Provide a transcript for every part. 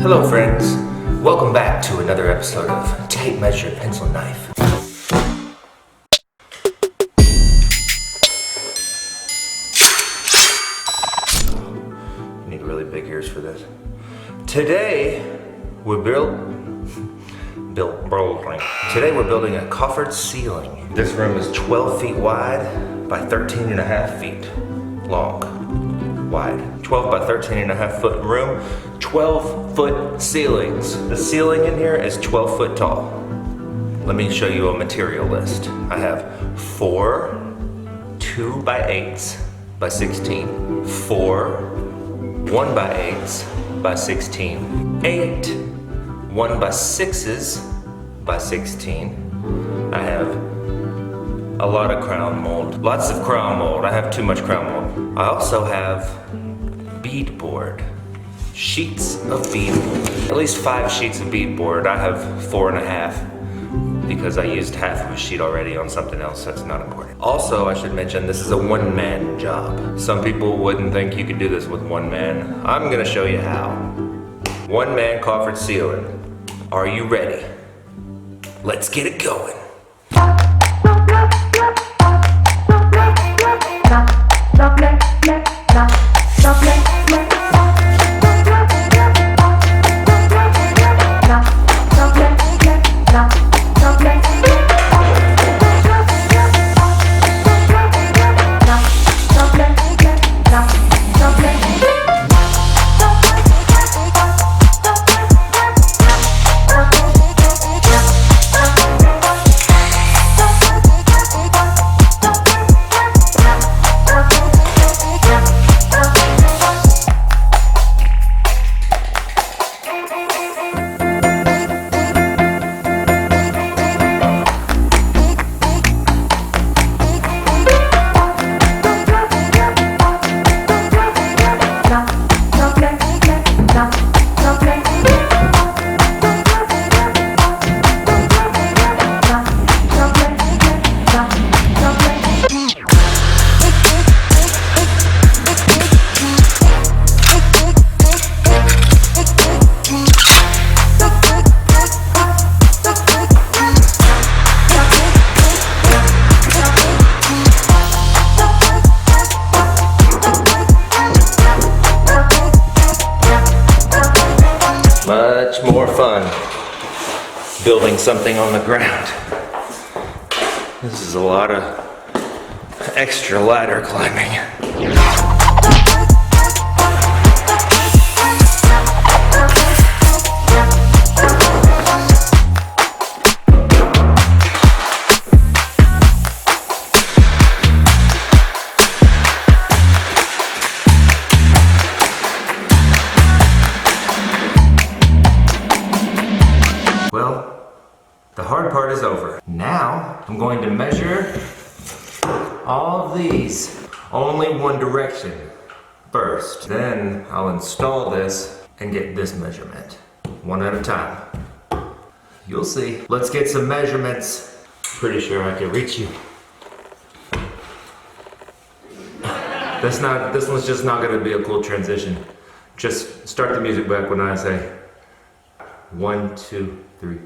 Hello friends, welcome back to another episode of Tape Measure Pencil Knife. You need really big ears for this. Today we're building a coffered ceiling. This room is 12 feet wide by 13 and a half feet long. Wide. 12 by 13 and a half foot room, 12 foot ceilings. The ceiling in here is 12 foot tall. Let me show you a material list. I have 4 2x8s by 16, 4 1x8s by 16, 8 1x6s by 16. I have a lot of crown mold, lots of crown mold. I have too much crown mold. I also have beadboard, sheets of beadboard. At least 5 sheets of beadboard. I have 4.5 because I used half of a sheet already on something else that's not important. Also, I should mention this is a one-man job. Some people wouldn't think you could do this with one man. I'm gonna show you how. One-man coffered ceiling. Are you ready? Let's get it going. Much more fun building something on the ground. This is a lot of extra ladder climbing. Well, the hard part is over. Now, I'm going to measure all of these, only one direction first. Then I'll install this and get this measurement, one at a time. You'll see. Let's get some measurements. Pretty sure I can reach you. This one's just not gonna be a cool transition. Just start the music back when I say 1, 2, 3.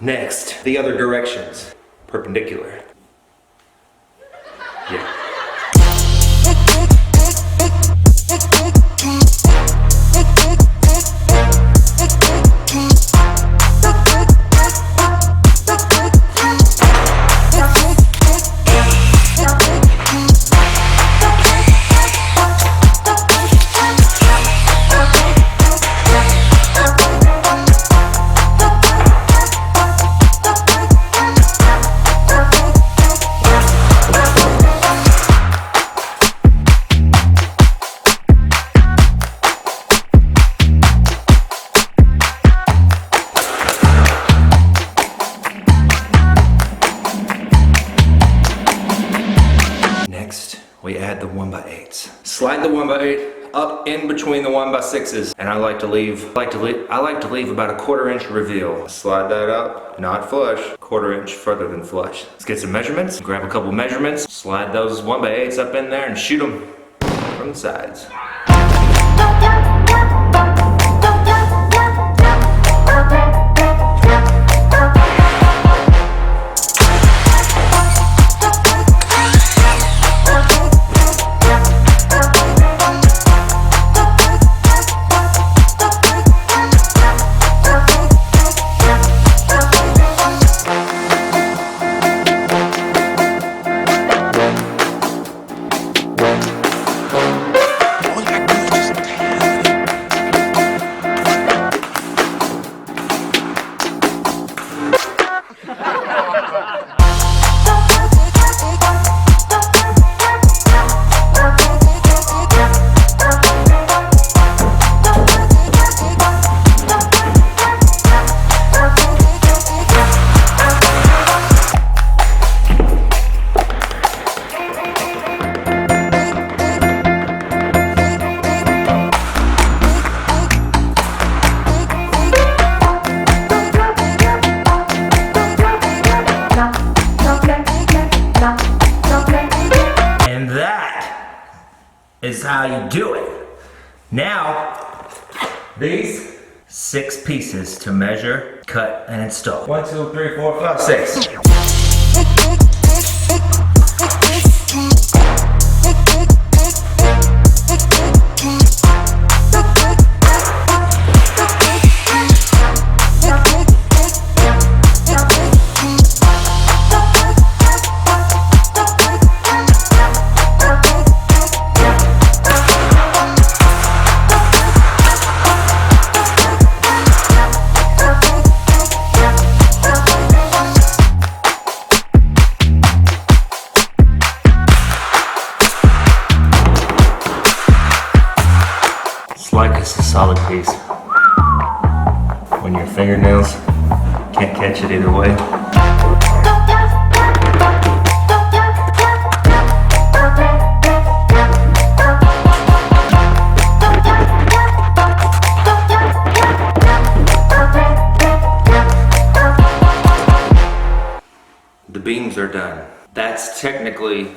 Next, the other directions, perpendicular. Yeah. right up in between the 1x6s, and I like to leave about a 1/4 inch reveal. Slide that up, not flush, 1/4 inch further than flush. Let's get some measurements. Grab a couple measurements, slide those 1x8s up in there, and shoot them from the sides. Is how you do it. Now, these 6 pieces to measure, cut, and install. 1, 2, 3, 4, 5, 6. Like it's a solid piece. When your fingernails can't catch it either way. The beams are done. That's technically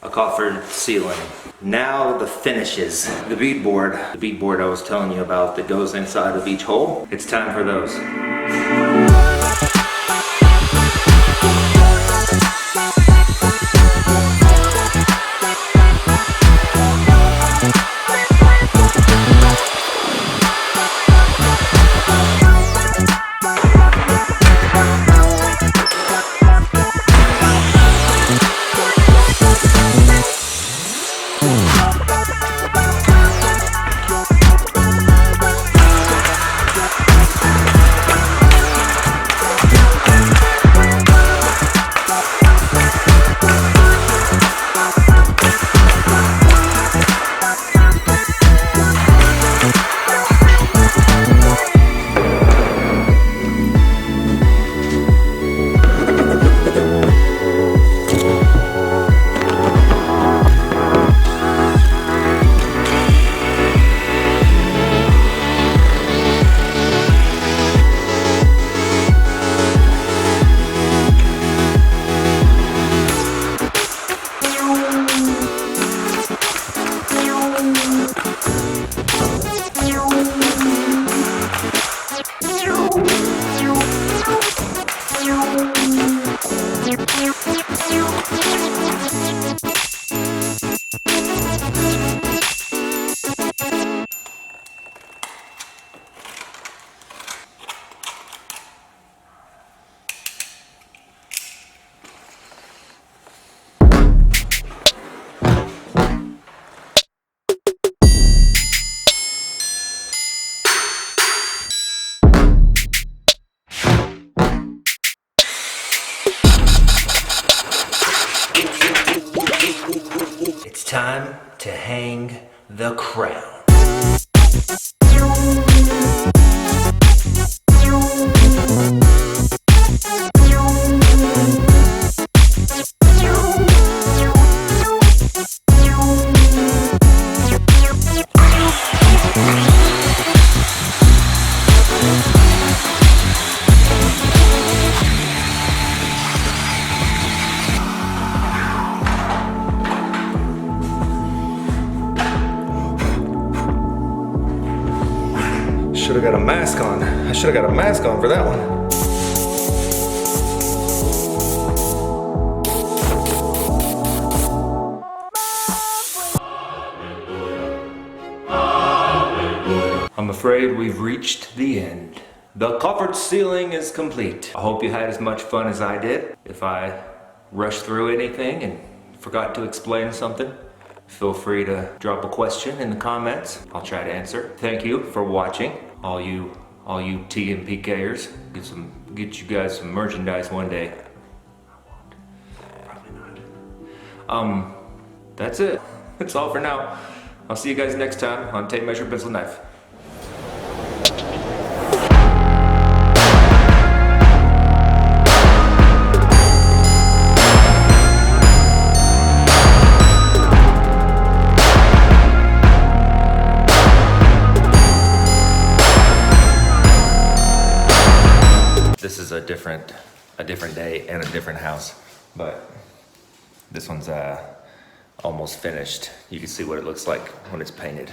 a coffered ceiling. Now the finishes. The beadboard I was telling you about that goes inside of each hole. It's time for those. It's time to hang the crown. should have got a mask on. I should have got a mask on for that one. I'm afraid we've reached the end. The coffered ceiling is complete. I hope you had as much fun as I did. If I rushed through anything and forgot to explain something, feel free to drop a question in the comments. I'll try to answer. Thank you for watching, all you TMPKers. Get you guys some merchandise one day. Probably not. That's it. That's all for now. I'll see you guys next time on Tape Measure Pencil Knife. This is a different day and a different house, but this one's almost finished. You can see what it looks like when it's painted.